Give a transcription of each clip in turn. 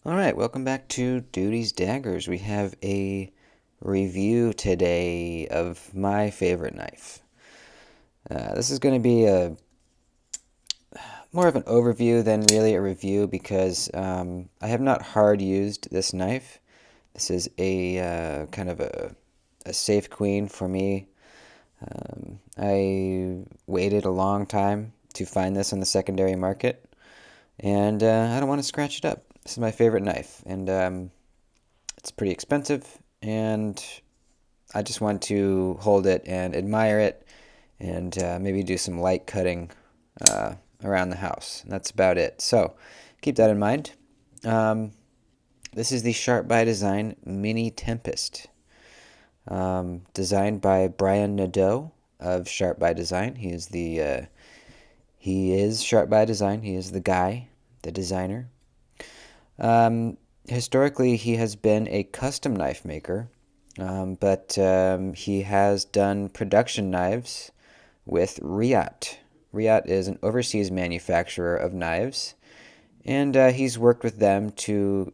Alright, welcome back to Duty's Daggers. We have a review today of my favorite knife. This is going to be more of an overview than really a review because I have not hard used this knife. This is a kind of a safe queen for me. I waited a long time to find this on the secondary market, and I don't want to scratch it up. This is my favorite knife, and it's pretty expensive, and I just want to hold it and admire it, and maybe do some light cutting around the house. And that's about it. So keep that in mind. Um, this is the Sharp by Design Mini Tempest, designed by Brian Nadeau of Sharp by Design. He is Sharp by Design. He is the guy, the designer. Historically, he has been a custom knife maker, but he has done production knives with Riot. Riot is an overseas manufacturer of knives, and he's worked with them to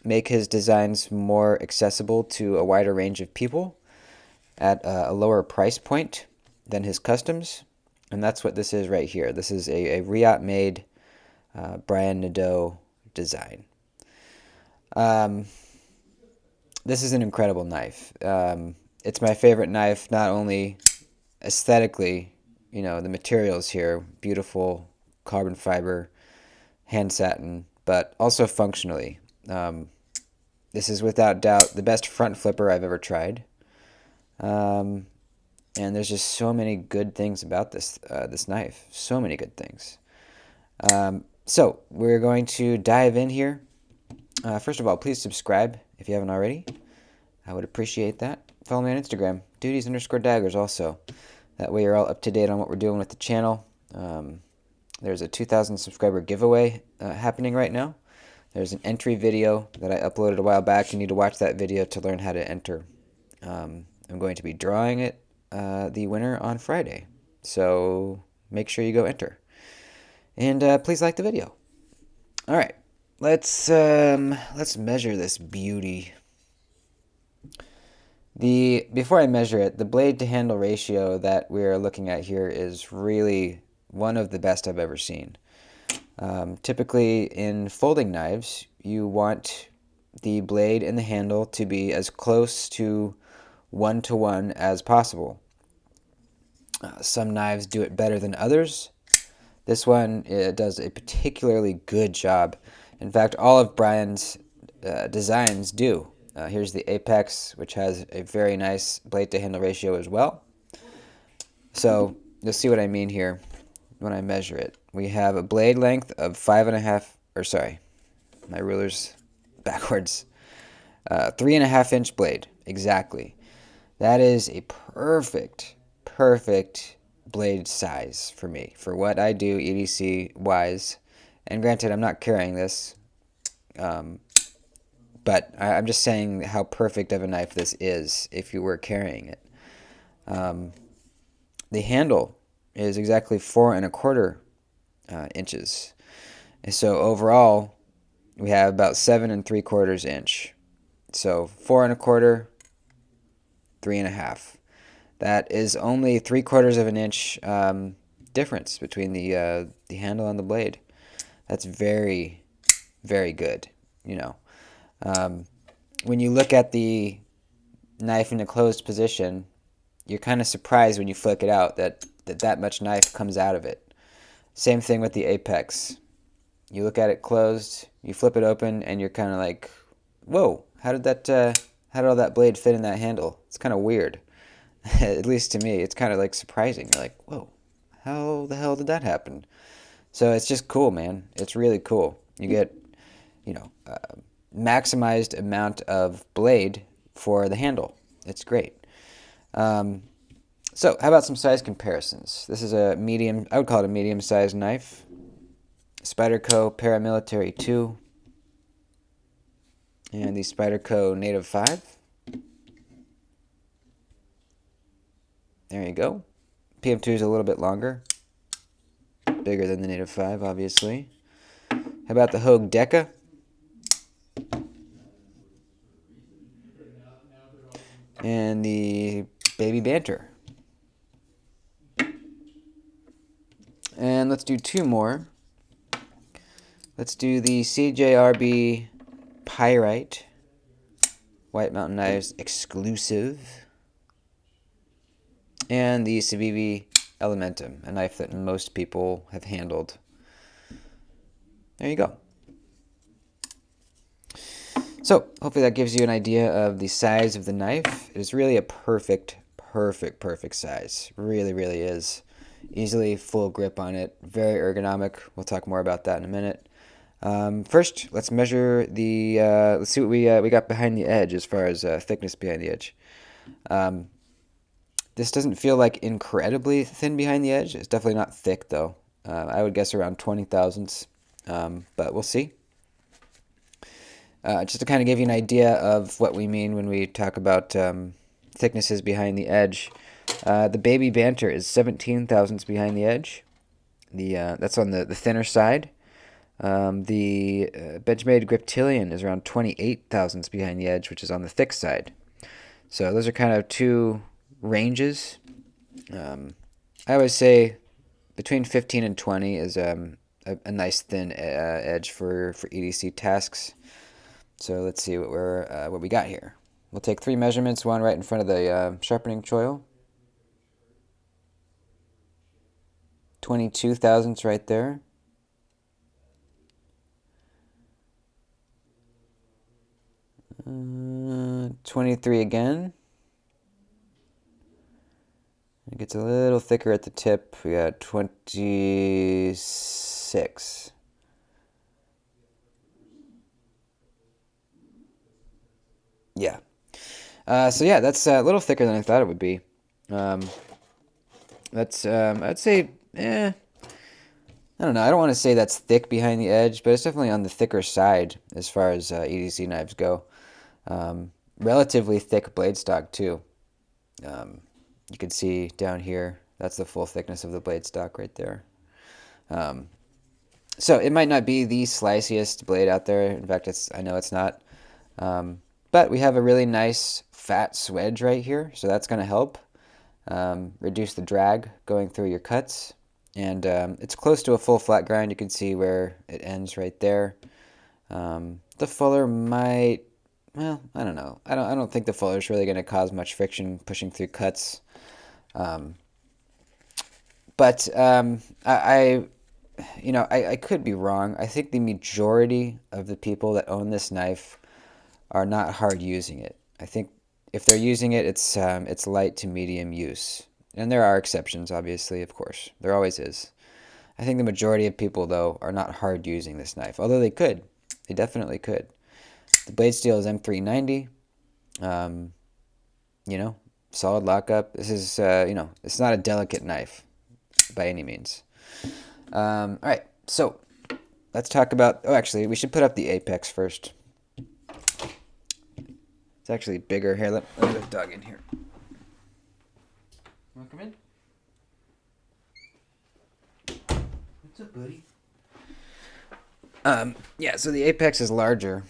make his designs more accessible to a wider range of people at a lower price point than his customs. And that's what this is right here. This is a Riot-made Brian Nadeau design. This is an incredible knife. It's my favorite knife, not only aesthetically, the materials here, beautiful carbon fiber, hand satin, but also functionally. This is without doubt the best front flipper I've ever tried. And there's just so many good things about this knife. So many good things. So we're going to dive in here. First of all, please subscribe if you haven't already. I would appreciate that. Follow me on Instagram, duties_daggers also. That way you're all up to date on what we're doing with the channel. There's a 2,000 subscriber giveaway happening right now. There's an entry video that I uploaded a while back. You need to watch that video to learn how to enter. I'm going to be drawing it, the winner on Friday. So make sure you go enter. And please like the video. All right. Let's measure this beauty. Before I measure it, the blade to handle ratio that we're looking at here is really one of the best I've ever seen. Typically in folding knives, you want the blade and the handle to be as close to 1-to-1 as possible. Some knives do it better than others. This one does a particularly good job. In fact, all of Brian's designs do. Here's the apex, which has a very nice blade to handle ratio as well. So you'll see what I mean here when I measure it. We have a blade length of 5.5, or sorry, my ruler's backwards. 3.5-inch blade, exactly. That is a perfect blade size for me, for what I do EDC wise. And granted, I'm not carrying this, but I'm just saying how perfect of a knife this is if you were carrying it. The handle is exactly 4.25 inches. And so overall, we have about 7.75 inch. So 4.25, 3.5. That is only 3/4 of an inch difference between the handle and the blade. That's very, very good. When you look at the knife in a closed position, you're kind of surprised when you flick it out that much knife comes out of it. Same thing with the apex. You look at it closed, you flip it open, and you're kind of like, whoa, how did all that blade fit in that handle? It's kind of weird. At least to me, it's kind of like surprising. You're like, whoa, how the hell did that happen? So it's just cool, man. It's really cool. You get, maximized amount of blade for the handle. It's great. So how about some size comparisons? This is a medium, I would call it a medium-sized knife. Spyderco Paramilitary 2 and the Spyderco Native 5. There you go. PM2 is a little bit longer. Bigger than the Native 5, obviously. How about the Hogue Deca? and the Baby Banter. And let's do two more. Let's do the CJRB Pyrite White Mountain Knives exclusive, and the Civivi Elementum, a knife that most people have handled. There you go. So hopefully that gives you an idea of the size of the knife. It is really a perfect size. Really, really is. Easily full grip on it. Very ergonomic. We'll talk more about that in a minute. First, let's measure the. Let's see what we got behind the edge as far as thickness behind the edge. This doesn't feel like incredibly thin behind the edge. It's definitely not thick though. I would guess around 20 thousandths, but we'll see. Just to kind of give you an idea of what we mean when we talk about thicknesses behind the edge. The Baby Banter is 17 thousandths behind the edge. That's on the thinner side. The Benchmade Griptilian is around 28 thousandths behind the edge, which is on the thick side. So those are kind of two ranges. I always say between 15 and 20 is a nice thin edge for EDC tasks. So let's see what we got here. We'll take three measurements, one right in front of the sharpening choil. 22 thousandths right there. 23 again. It gets a little thicker at the tip. We got 26. Yeah. So yeah, that's a little thicker than I thought it would be. I'd say, I don't know. I don't want to say that's thick behind the edge, but it's definitely on the thicker side as far as EDC knives go. Relatively thick blade stock too. You can see down here, that's the full thickness of the blade stock right there. So it might not be the sliciest blade out there. In fact, I know it's not. But we have a really nice fat swedge right here, so that's going to help reduce the drag going through your cuts. And it's close to a full flat grind. You can see where it ends right there. The fuller might, well, I don't know. I don't think the fuller is really going to cause much friction pushing through cuts. But I could be wrong. I think the majority of the people that own this knife are not hard using it. I think if they're using it, it's light to medium use. And there are exceptions, obviously, of course. There always is. I think the majority of people, though, are not hard using this knife. Although they could. They definitely could. The blade steel is M390. Solid lockup. This is, it's not a delicate knife by any means. All right, so let's talk about, actually, we should put up the apex first. It's actually bigger. Here, let me get the dog in here. Want to come in? What's up, buddy? Yeah, so the apex is larger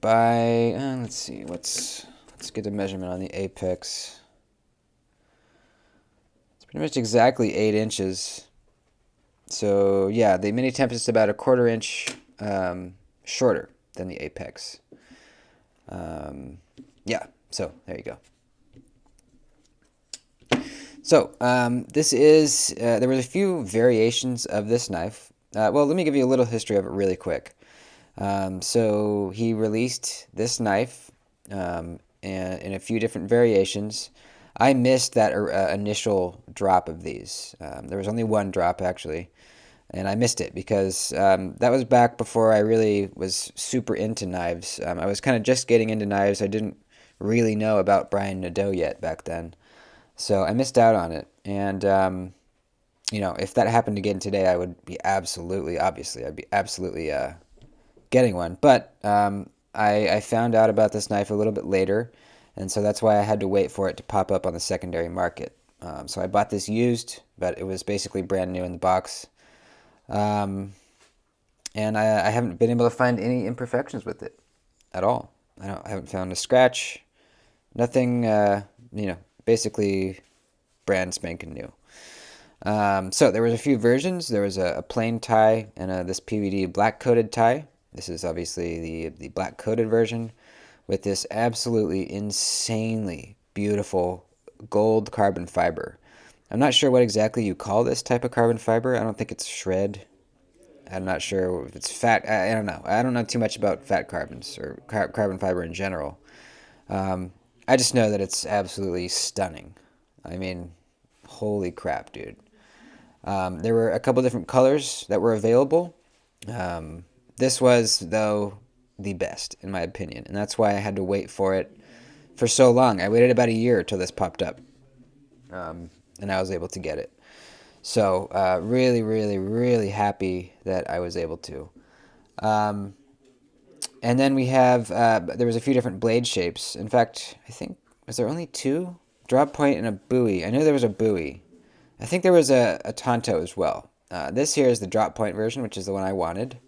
by, let's see, let's get a measurement on the apex. It's pretty much exactly 8 inches. So, yeah, the Mini Tempest is about a 1/4 inch shorter than the apex. Yeah, so there you go. So, this is, there were a few variations of this knife. Well, let me give you a little history of it really quick. So, he released this knife and in a few different variations. I missed that initial drop of these. There was only one drop, actually. And I missed it because that was back before I really was super into knives. I was kind of just getting into knives. I didn't really know about Brian Nadeau yet back then. So I missed out on it. And, if that happened again today, I would be absolutely getting one. But I found out about this knife a little bit later. And so that's why I had to wait for it to pop up on the secondary market. So I bought this used, but it was basically brand new in the box. And I haven't been able to find any imperfections with it at all. I haven't found a scratch, Nothing, basically brand spanking new. So there was a few versions. There was a plain tie and this PVD black coated tie. This is obviously the black coated version with this absolutely insanely beautiful gold carbon fiber. I'm not sure what exactly you call this type of carbon fiber. I don't think it's shred. I'm not sure if it's fat. I don't know. I don't know too much about fat carbons or carbon fiber in general. I just know that it's absolutely stunning. I mean, holy crap, dude. There were a couple different colors that were available. This was, though, the best, in my opinion, and that's why I had to wait for it for so long. I waited about a year till this popped up, and I was able to get it. So, really, really, really happy that I was able to. Um, and then we have, there was a few different blade shapes. In fact, I think, was there only two? Drop point and a buoy. I knew there was a buoy. I think there was a Tonto as well. This here is the drop point version, which is the one I wanted.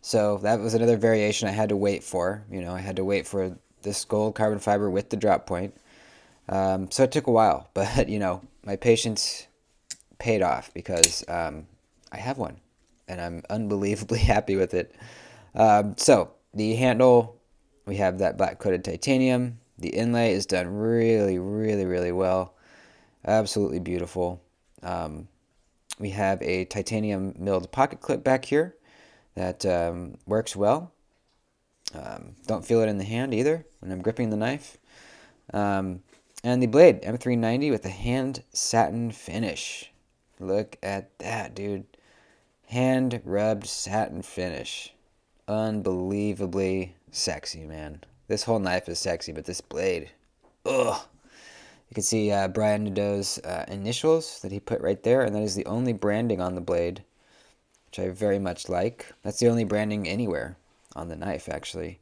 So that was another variation I had to wait for. I had to wait for this gold carbon fiber with the drop point. So it took a while, but my patience paid off because I have one, and I'm unbelievably happy with it. So the handle, we have that black coated titanium. The inlay is done really, really, really well. Absolutely beautiful. We have a titanium milled pocket clip back here that works well. Don't feel it in the hand either when I'm gripping the knife. And the blade, M390 with a hand satin finish. Look at that, dude. Hand rubbed satin finish. Unbelievably sexy, man. This whole knife is sexy, but this blade, ugh. You can see Brian Nadeau's initials that he put right there, and that is the only branding on the blade, which I very much like. That's the only branding anywhere on the knife, actually.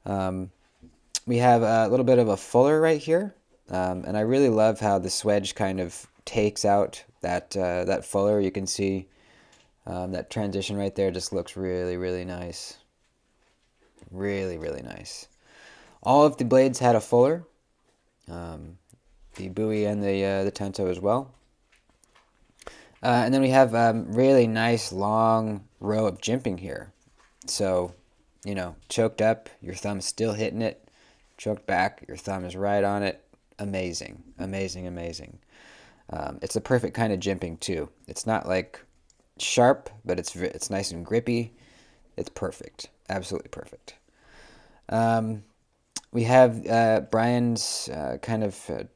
We have a little bit of a fuller right here, and I really love how the Swedge kind of takes out that fuller. You can see that transition right there just looks really, really nice. Really, really nice. All of the blades had a fuller. The buoy and the Tento as well. And then we have really nice long row of jimping here. So, choked up, your thumb's still hitting it. Choked back, your thumb is right on it. Amazing, amazing, amazing. It's the perfect kind of jimping too. It's not like sharp, but it's nice and grippy. It's perfect, absolutely perfect. We have Brian's kind of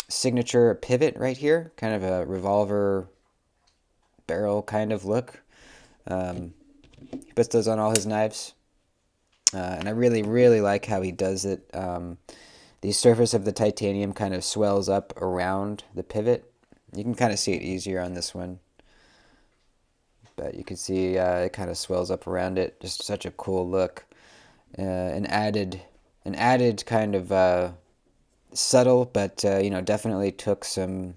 signature pivot right here, kind of a revolver barrel kind of look. He puts those on all his knives, and I really, really like how he does it. The surface of the titanium kind of swells up around the pivot. You can kind of see it easier on this one, but you can see it kind of swells up around it. Just such a cool look. An added kind of subtle, but definitely took some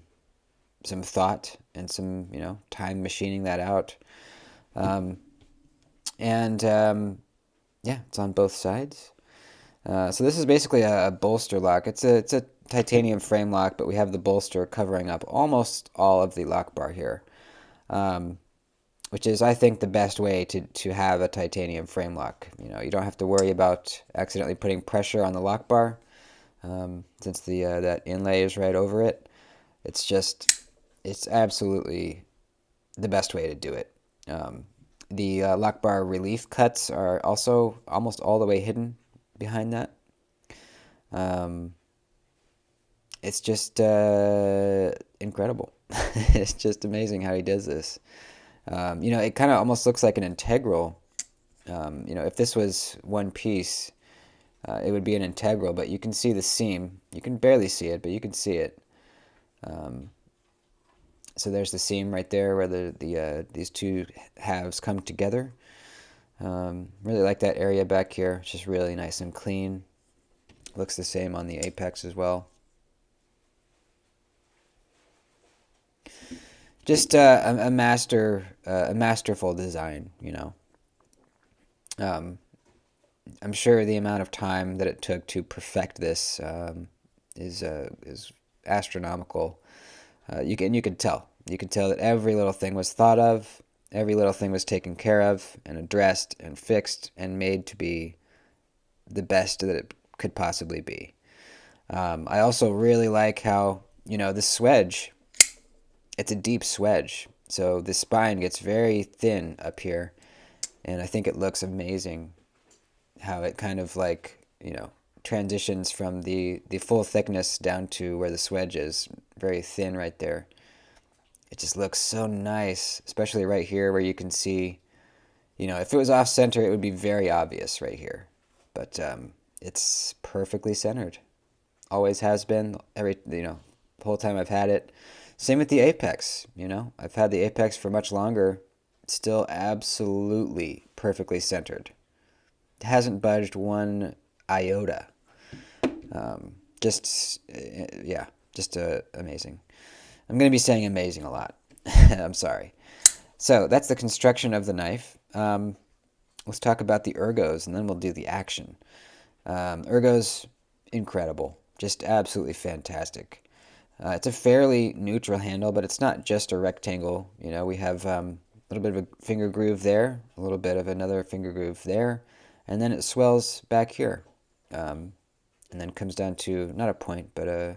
thought and some time machining that out. And yeah, it's on both sides. So this is basically a bolster lock. It's a titanium frame lock, but we have the bolster covering up almost all of the lock bar here, which is, I think, the best way to have a titanium frame lock. You don't have to worry about accidentally putting pressure on the lock bar, since that inlay is right over it. It's absolutely the best way to do it. The lock bar relief cuts are also almost all the way hidden behind that. It's just incredible. It's just amazing how he does this. It kind of almost looks like an integral. If this was one piece, it would be an integral, but you can see the seam. You can barely see it, but you can see it. So there's the seam right there where these two halves come together. Really like that area back here. It's just really nice and clean. Looks the same on the apex as well. Just a masterful design, I'm sure the amount of time that it took to perfect this is astronomical. You can tell. You can tell that every little thing was thought of, every little thing was taken care of and addressed and fixed and made to be the best that it could possibly be. I also really like how, the swedge, it's a deep swedge. So the spine gets very thin up here, and I think it looks amazing how it kind of like, transitions from the full thickness down to where the swedge is very thin right there. It just looks so nice, especially right here where you can see, if it was off center, it would be very obvious right here. But it's perfectly centered. Always has been. The whole time I've had it. Same with the apex. I've had the apex for much longer. Still absolutely perfectly centered. It hasn't budged one iota. Just amazing. I'm going to be saying amazing a lot. I'm sorry. So that's the construction of the knife. Let's talk about the ergos, and then we'll do the action. Ergos, incredible. Just absolutely fantastic. It's a fairly neutral handle, but it's not just a rectangle. We have a little bit of a finger groove there, a little bit of another finger groove there, and then it swells back here. And then comes down to, not a point, but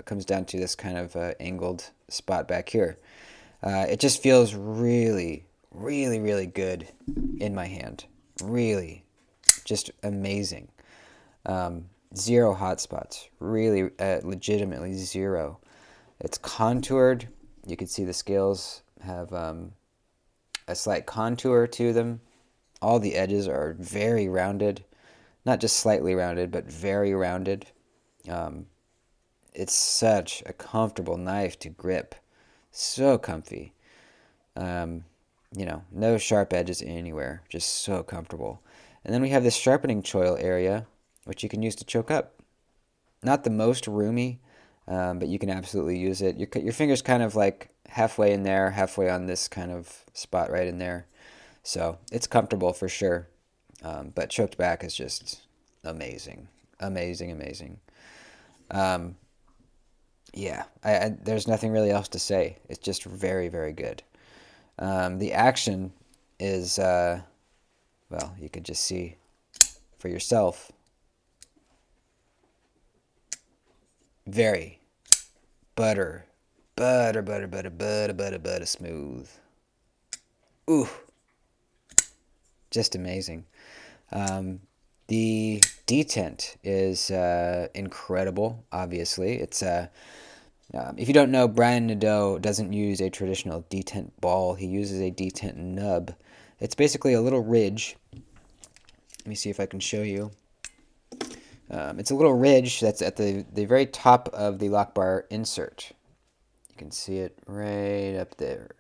comes down to this kind of angled spot back here. It just feels really, really, really good in my hand. Really, just amazing. Zero hot spots. Really, legitimately zero. It's contoured. You can see the scales have a slight contour to them. All the edges are very rounded. Not just slightly rounded, but very rounded. It's such a comfortable knife to grip. So comfy. No sharp edges anywhere. Just so comfortable. And then we have this sharpening choil area, which you can use to choke up. Not the most roomy, but you can absolutely use it. Your finger's kind of like halfway in there, halfway on this kind of spot right in there. So it's comfortable for sure. But choked back is just amazing. Amazing, amazing. Yeah, there's nothing really else to say. It's just very, very good. The action is, you could just see for yourself. Very butter smooth. Ooh, just amazing. The detent is incredible, obviously. It's if you don't know, Brian Nadeau doesn't use a traditional detent ball. He uses a detent nub. It's basically a little ridge. Let me see if I can show you. It's a little ridge that's at the very top of the lock bar insert. You can see it right up there,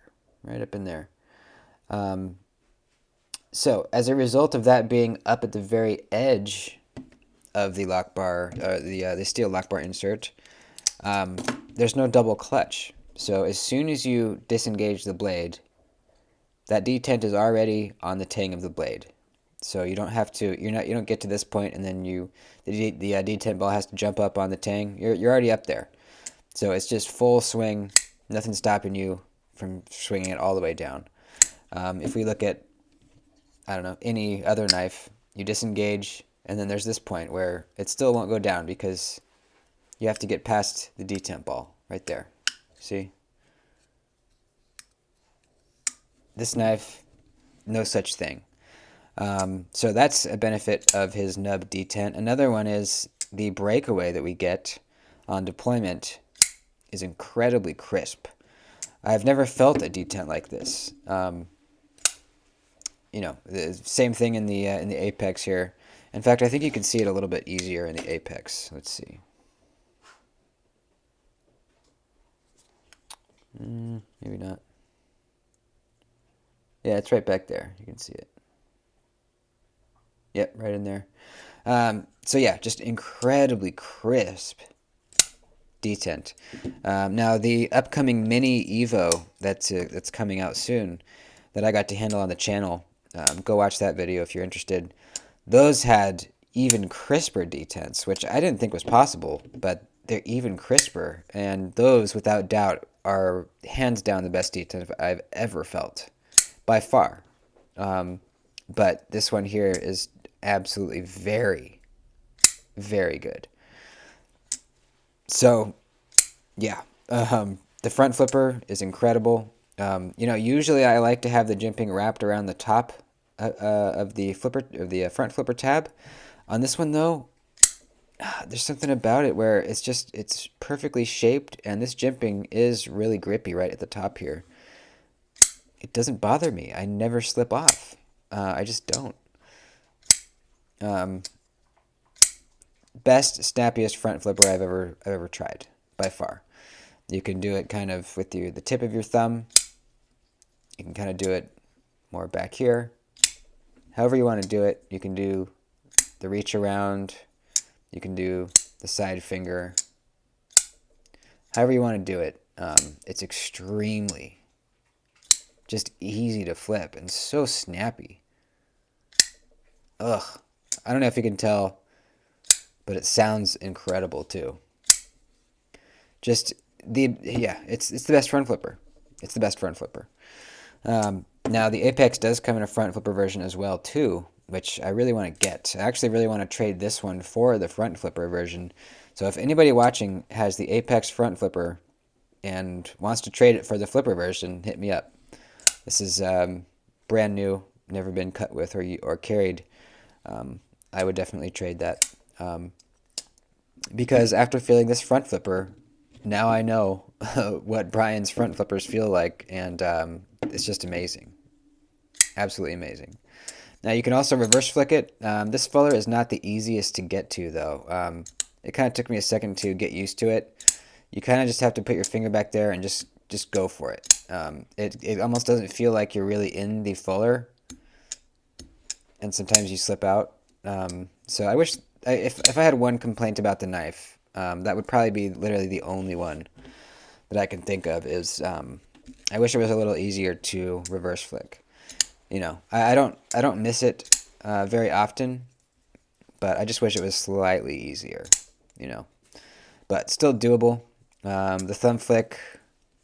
right up in there. So as a result of that being up at the very edge of the lock bar, the steel lock bar insert, there's no double clutch. So as soon as you disengage the blade, that detent is already on the tang of the blade. So you don't have to. You don't get to this point and then the detent ball has to jump up on the tang. You're already up there. So it's just full swing. Nothing stopping you from swinging it all the way down. If we look at, I don't know, any other knife, you disengage, and then there's this point where it still won't go down because you have to get past the detent ball right there. See? This knife, no such thing. So that's a benefit of his nub detent. Another one is the breakaway that we get on deployment is incredibly crisp. I've never felt a detent like this. The same thing in the apex here. In fact, I think you can see it a little bit easier in the apex. Let's see. Maybe not. Yeah, it's right back there. You can see it. Yep, right in there. So yeah, just incredibly crisp detent. Now the upcoming mini Evo that's coming out soon, that I got to handle on the channel, Go watch that video if you're interested. Those had even crisper detents, which I didn't think was possible, but they're even crisper. And those, without doubt, are hands down the best detent I've ever felt, by far. But this one here is absolutely very, very good. So, yeah, the front flipper is incredible. Usually I like to have the jimping wrapped around the top of the front flipper tab. On this one though, there's something about it where it's perfectly shaped, and this jimping is really grippy right at the top here. It doesn't bother me. I never slip off. I just don't. Best, snappiest front flipper I've ever tried, by far. You can do it kind of with the tip of your thumb. You can kind of do it more back here. However you want to do it. You can do the reach around. You can do the side finger. However you want to do it. It's extremely just easy to flip and so snappy. Ugh. I don't know if you can tell, but it sounds incredible too. It's the best front flipper. It's the best front flipper. Now the Apex does come in a front flipper version as well too, which I really want to get. I actually really want to trade this one for the front flipper version. So if anybody watching has the Apex front flipper and wants to trade it for the flipper version, hit me up. This is brand new, never been cut with or carried. I would definitely trade that. Because after feeling this front flipper, now I know what Brian's front flippers feel like, and it's just amazing. Absolutely amazing. Now you can also reverse flick it. This fuller is not the easiest to get to though. It kind of took me a second to get used to it. You kind of just have to put your finger back there and just go for it. It almost doesn't feel like you're really in the fuller, and sometimes you slip out. So I wish, if I had one complaint about the knife, that would probably be literally the only one that I can think of is I wish it was a little easier to reverse flick. I don't miss it very often, but I just wish it was slightly easier. But still doable. The thumb flick,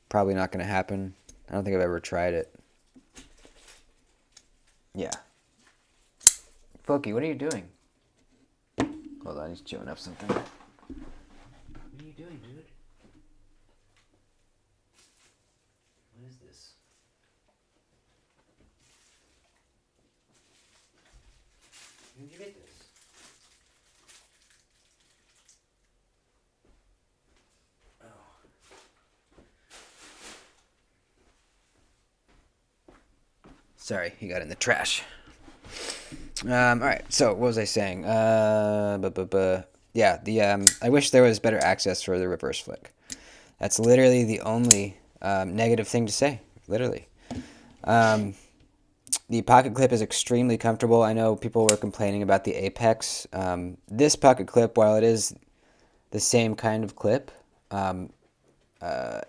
probably not going to happen. I don't think I've ever tried it. Yeah. Pokey, what are you doing? Hold on, he's chewing up something. What are you doing, dude? What is this? When did you get this? Oh. Sorry, he got in the trash. All right. So what was I saying? Yeah. I wish there was better access for the reverse flick. That's literally the only negative thing to say. Literally. The pocket clip is extremely comfortable. I know people were complaining about the Apex. This pocket clip, while it is the same kind of clip,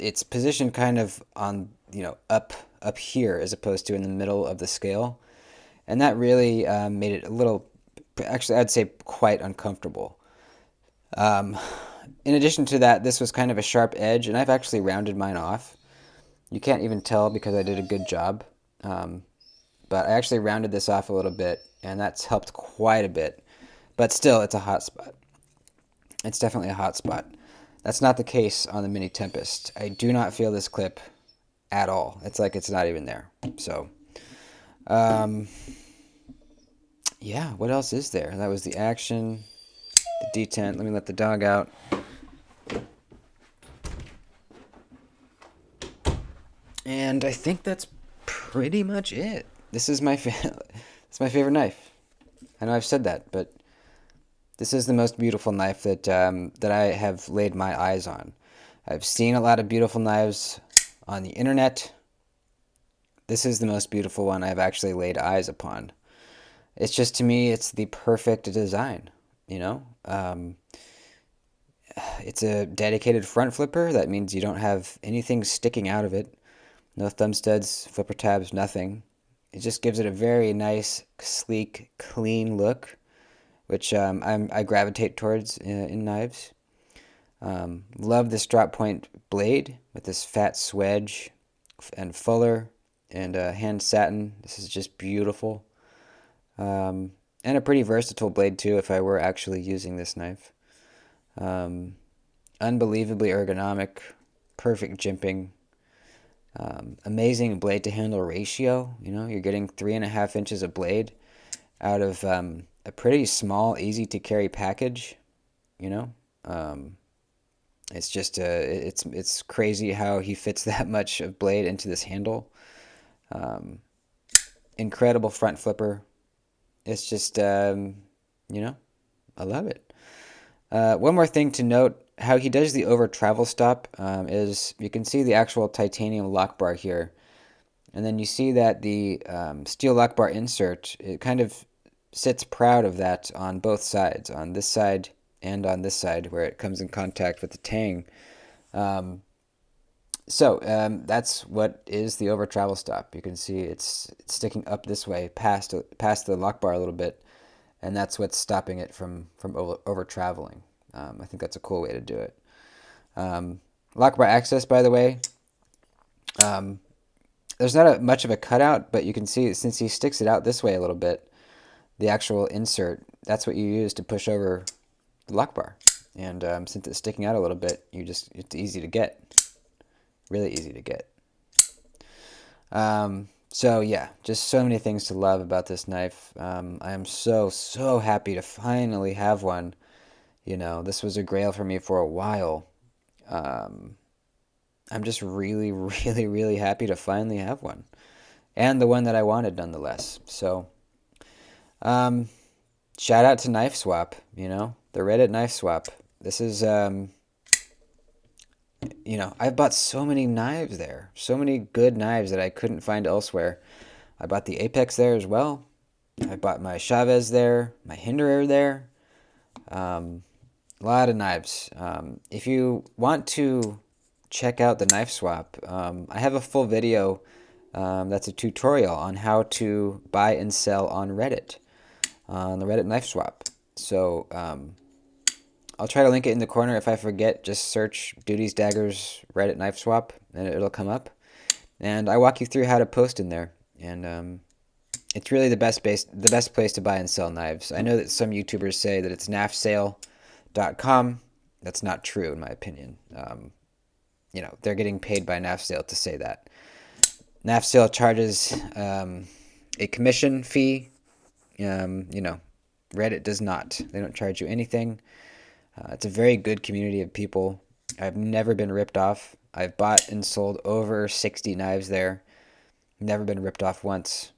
it's positioned kind of on up here as opposed to in the middle of the scale. And that really made it a little, actually, I'd say quite uncomfortable. In addition to that, this was kind of a sharp edge, and I've actually rounded mine off. You can't even tell because I did a good job. But I actually rounded this off a little bit, and that's helped quite a bit. But still, it's a hot spot. It's definitely a hot spot. That's not the case on the Mini Tempest. I do not feel this clip at all. It's like it's not even there. So... yeah, what else is there? That was the action, the detent. Let me let the dog out. And I think that's pretty much it. This is it's my favorite knife. I know I've said that, but this is the most beautiful knife that I have laid my eyes on. I've seen a lot of beautiful knives on the internet. This is the most beautiful one I've actually laid eyes upon. It's just, to me, it's the perfect design, It's a dedicated front flipper. That means you don't have anything sticking out of it. No thumb studs, flipper tabs, nothing. It just gives it a very nice, sleek, clean look, which I gravitate towards in knives. Love this drop point blade with this fat swedge and fuller and hand satin. This is just beautiful. And a pretty versatile blade too if I were actually using this knife. Um, Unbelievably ergonomic, perfect jimping, amazing blade to handle ratio. You know, you're getting 3.5 inches of blade out of a pretty small, easy to carry package. You know, um, it's just it's crazy how he fits that much of blade into this handle. Um, Incredible front flipper. It's just you know, I love it. One more thing to note, how he does the over travel stop is you can see the actual titanium lock bar here. And then you see that the steel lock bar insert, it kind of sits proud of that on both sides, on this side and on this side where it comes in contact with the tang. Um, that's what is the over travel stop. You can see it's sticking up this way past the lock bar a little bit, and that's what's stopping it from over traveling. I think that's a cool way to do it. Lock bar access, by the way, um, there's not much of a cutout, but you can see since he sticks it out this way a little bit, the actual insert, that's what you use to push over the lock bar. And since it's sticking out a little bit, it's easy to get. Really easy to get. So yeah, just so many things to love about this knife. I am so happy to finally have one. You know, this was a grail for me for a while. Um, I'm just really, really happy to finally have one. And the one that I wanted nonetheless. So, um, shout out to Knife Swap, you know, the Reddit Knife Swap. This is, you know, I've bought so many knives there, so many good knives that I couldn't find elsewhere. I bought the Apex there as well. I bought my Chavez there, my Hinderer there. A lot of knives. If you want to check out the Knife Swap, I have a full video that's a tutorial on how to buy and sell on Reddit, on the Reddit Knife Swap. So I'll try to link it in the corner. If I forget, just search Duties Daggers Reddit Knife Swap, and it'll come up. And I walk you through how to post in there. And it's really the best place to buy and sell knives. I know that some YouTubers say that it's nafsale.com. That's not true, in my opinion. You know, they're getting paid by Nafsale to say that. Nafsale charges a commission fee. You know, Reddit does not. They don't charge you anything. It's a very good community of people. I've never been ripped off. I've bought and sold over 60 knives there. Never been ripped off once.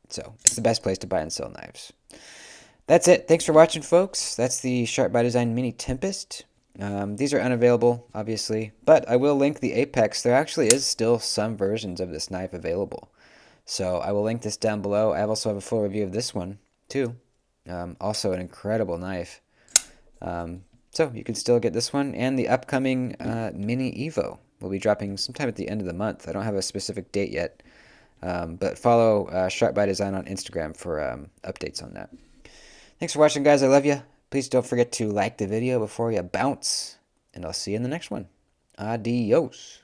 So it's the best place to buy and sell knives. That's it. Thanks for watching, folks. That's the Sharp by Design Mini Tempest. These are unavailable, obviously, but I will link the Apex. There actually is still some versions of this knife available. So I will link this down below. I also have a full review of this one, too. Also an incredible knife. So you can still get this one and the upcoming Mini Evo. Will be dropping sometime at the end of the month. I don't have a specific date yet, but follow Sharp by Design on Instagram for updates on that. Thanks for watching, guys. I love you. Please don't forget to like the video before you bounce, and I'll see you in the next one. Adios.